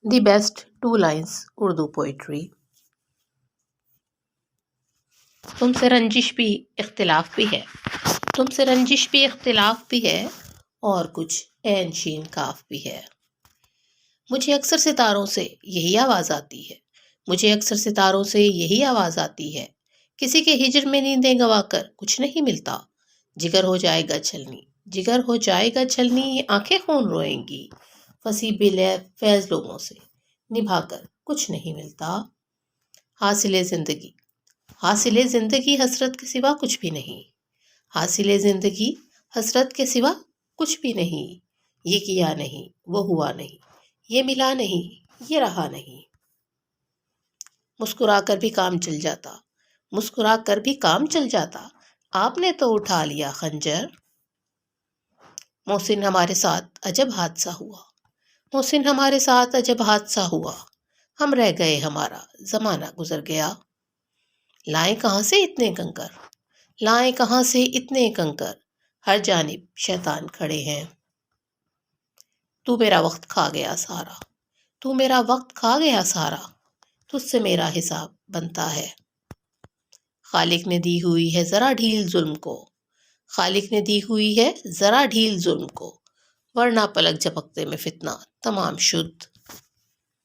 The best 2 lines Urdu poetry. تم سے رنجش بھی اختلاف بھی ہے، تم سے رنجش بھی اختلاف بھی ہے، اور کچھ عین شین کاف بھی ہے۔ مجھے اکثر ستاروں سے یہی آواز آتی ہے، مجھے اکثر ستاروں سے یہی آواز آتی ہے، کسی کے ہجر میں نیندیں گوا کر کچھ نہیں ملتا، جگر ہو جائے گا چھلنی، جگر ہو جائے گا چھلنی، آنکھیں خون روئیں گی، فصیح بے فیض لوگوں سے نبھا کر کچھ نہیں ملتا۔ حاصل زندگی، حاصل زندگی حسرت کے سوا کچھ بھی نہیں، حاصل زندگی حسرت کے سوا کچھ بھی نہیں، یہ کیا نہیں، وہ ہوا نہیں، یہ ملا نہیں، یہ رہا نہیں۔ مسکرا کر بھی کام چل جاتا، مسکرا کر بھی کام چل جاتا، آپ نے تو اٹھا لیا خنجر۔ محسن ہمارے ساتھ عجب حادثہ ہوا، محسن ہمارے ساتھ عجب حادثہ ہوا، ہم رہ گئے ہمارا زمانہ گزر گیا۔ لائیں کہاں سے اتنے کنکر، لائیں کہاں سے اتنے کنکر، ہر جانب شیطان کھڑے ہیں۔ تو میرا وقت کھا گیا سارا، تو میرا وقت کھا گیا سارا، تجھ سے میرا حساب بنتا ہے۔ خالق نے دی ہوئی ہے ذرا ڈھیل ظلم کو، خالق نے دی ہوئی ہے ذرا ڈھیل ظلم کو، ورنہ پلک جھپکتے میں فتنہ تمام شد۔